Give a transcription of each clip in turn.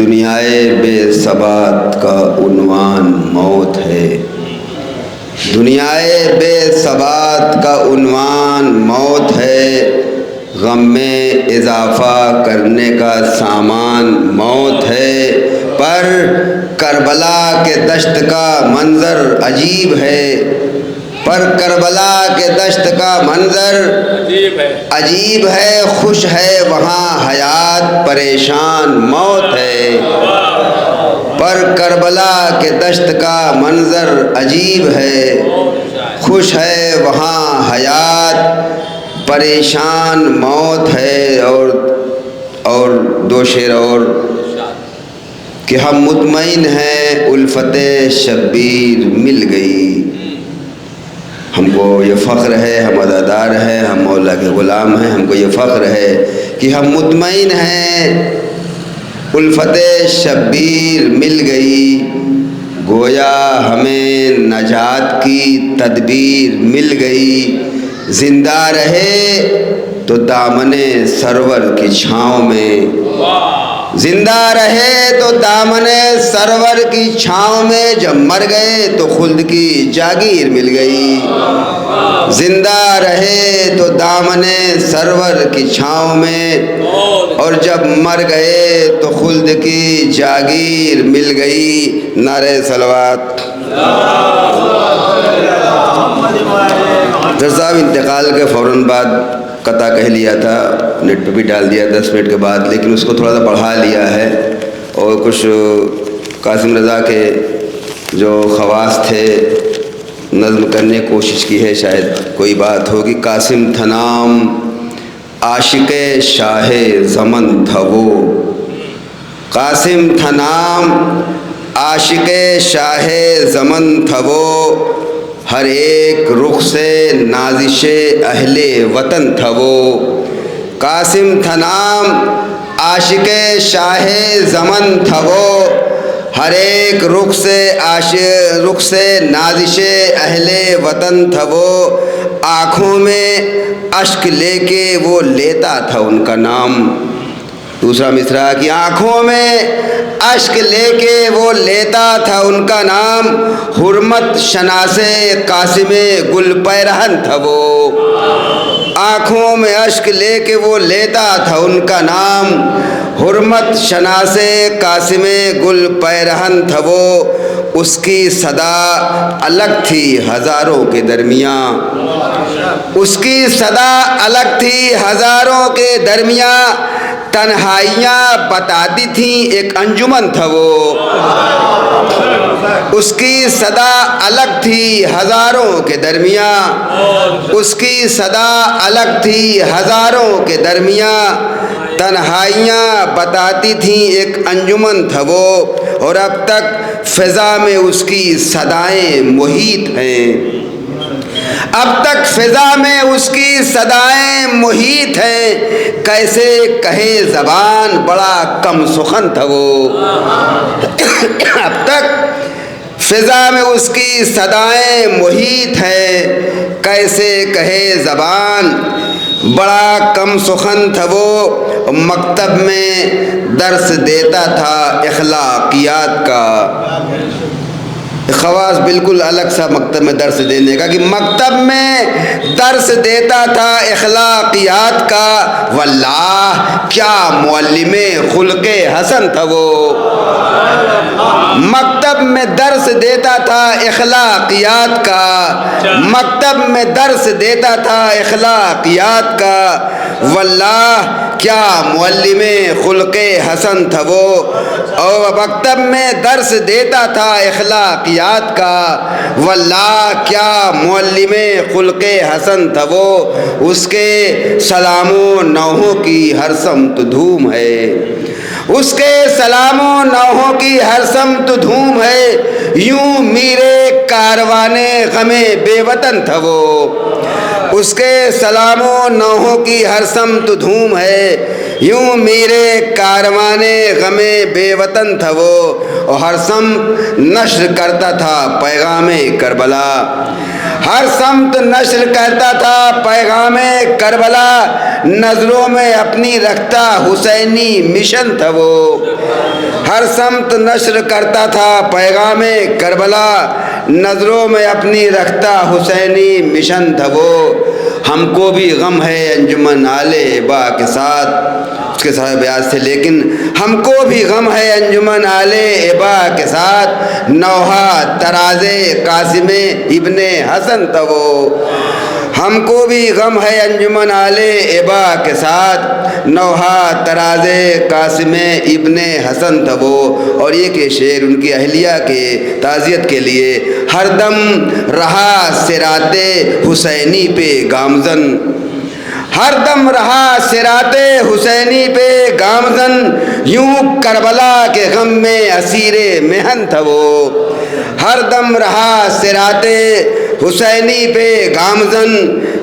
دنیائے بے ثبات کا عنوان موت ہے، دنیائے بے ثبات کا عنوان موت ہے، غم میں اضافہ کرنے کا سامان موت ہے، پر کربلا کے دشت کا منظر عجیب ہے، پر کربلا کے دشت کا منظر عجیب ہے، خوش ہے وہاں حیات پریشان موت ہے، پر کربلا کے دشت کا منظر عجیب ہے، خوش ہے وہاں حیات پریشان موت ہے۔ اور دو شعر اور کہ ہم مطمئن ہیں الفت شبیر مل گئی، ہم کو یہ فخر ہے، ہم عزادار ہیں، ہم مولا کے غلام ہیں، ہم کو یہ فخر ہے کہ ہم مطمئن ہیں الفت شبیر مل گئی، گویا ہمیں نجات کی تدبیر مل گئی، زندہ رہے تو دامن سرور کی چھاؤں میں، زندہ رہے تو دامن سرور کی چھاؤں میں، جب مر گئے تو خلد کی جاگیر مل گئی، زندہ رہے تو دامن سرور کی چھاؤں میں، اور جب مر گئے تو خلد کی جاگیر مل گئی۔ نعرہ صلوات۔ ڈاکٹر صاحب انتقال کے فوراً بعد قطع کہہ لیا تھا، نیٹ پہ بھی ڈال دیا 10 منٹ کے بعد، لیکن اس کو تھوڑا سا بڑھا لیا ہے، اور کچھ قاسم رضا کے جو خواص تھے نظم کرنے کی کوشش کی ہے، شاید کوئی بات ہوگی۔ قاسم تھا نام عاشق شاہ زمن تھا وہ، قاسم تھا نام عاشق شاہ زمن تھا وہ، ہر ایک رخ سے نازش اہل وطن تھا وہ، قاسم تھا نام عاشق شاہ زمن تھا وہ، ہر ایک رخ سے نازش اہل وطن تھا وہ، آنکھوں میں اشک لے کے وہ لیتا تھا ان کا نام۔ دوسرا مصرع کہ آنکھوں میں اشک لے کے وہ لیتا تھا ان کا نام، حرمت شناس قاسم گل پیرہن تھا وہ، آنکھوں میں اشک لے کے وہ لیتا تھا ان کا نام، حرمت شناس قاسم گل پیرہن تھا وہ، اس کی صدا الگ تھی ہزاروں کے درمیان، اس کی صدا الگ تھی ہزاروں کے درمیان، تنہائیاں بتاتی تھیں ایک انجمن تھا وہ، اس کی صدا الگ تھی ہزاروں کے درمیان، اس کی صدا الگ تھی ہزاروں کے درمیان، تنہائیاں بتاتی تھیں ایک انجمن تھا وہ، اور اب تک فضا میں اس کی صدائیں محیط ہیں، اب تک فضا میں اس کی صدائیں محیط ہیں، کیسے کہے زبان بڑا کم سخن تھا وہ، اب تک فضا میں اس کی صدائیں محیط ہیں، کیسے کہے زبان بڑا کم سخن تھا وہ، مکتب میں درس دیتا تھا اخلاقیات کا، خواص بالکل الگ سا مکتب میں درس دینے کا، کہ مکتب میں درس دیتا تھا اخلاقیات کا، واللہ کیا معلم خلق حسن تھا وہ، مکتب میں درس دیتا تھا اخلاقیات کا، مکتب میں درس دیتا تھا اخلاقیات کا، واللہ کیا معلم خلق حسن تھا وہ، اور مکتب میں درس دیتا تھا اخلاقیات کا، واللہ کیا معلم خلق حسن تھا وہ، اس کے سلام و نوحوں کی ہر سمت دھوم ہے، اس کے سلام و نوحوں کی ہر سمت دھوم ہے، یوں میرے کاروان غم بے وطن تھا وہ، اس کے سلام و نوحوں کی ہر سمت دھوم ہے، یوں میرے کاروان غم بے وطن تھا وہ، اور ہر سمت نشر کرتا تھا پیغام کربلا، ہر سمت نشر کرتا تھا پیغام کربلا، نظروں میں اپنی رکھتا حسینی مشن تھا وہ۔ ہر سمت نشر کرتا تھا پیغام کربلا، نظروں میں اپنی رکھتا حسینی مشن تھا وہ۔ ہم کو بھی غم ہے انجمن آل عبا کے ساتھ، اس کے ساتھ بیاض تھے، لیکن ہم کو بھی غم ہے انجمن آل عبا کے ساتھ، نوحہ طراز قاسم ابن حسن تھا وہ۔ ہم کو بھی غم ہے انجمن آل عبا کے ساتھ، نوحہ طراز قاسم ابن حسن تھا وہ۔ اور یہ کہ شعر ان کی اہلیہ کے تعزیت کے لیے، ہر دم رہا صراط حسینی پہ گامزن، ہر دم رہا صراط حسینی پہ گامزن، یوں کربلا کے غم میں اسیر محن تھا وہ۔ ہر دم رہا صراط حسینی پہ گامزن،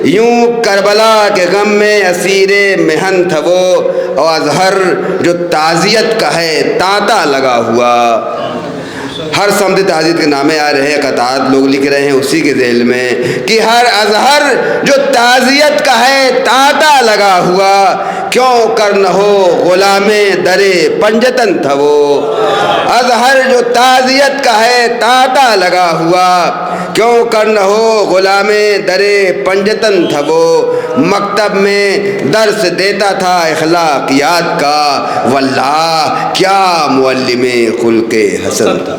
یوں کربلا کے غم میں اسیر محن تھا وہ۔ اور اظہر جو تعزیت کا ہے تانتا لگا ہوا، ہر سمت تعزیت کے نامے آ رہے ہیں، قطعات لوگ لکھ رہے ہیں اسی کے ذیل میں کہ ہر اظہر جو تعزیت کا ہے تانتا لگا ہوا، کیوں کر نہ ہو غلام در پنجتن تھا وہ۔ اظہر جو تعزیت کا ہے تانتا لگا ہوا، کیوں کر نہ ہو غلام در پنجتن تھا وہ۔ مکتب میں درس دیتا تھا اخلاقیات کا، واللہ کیا معلم خلق حسن تھا۔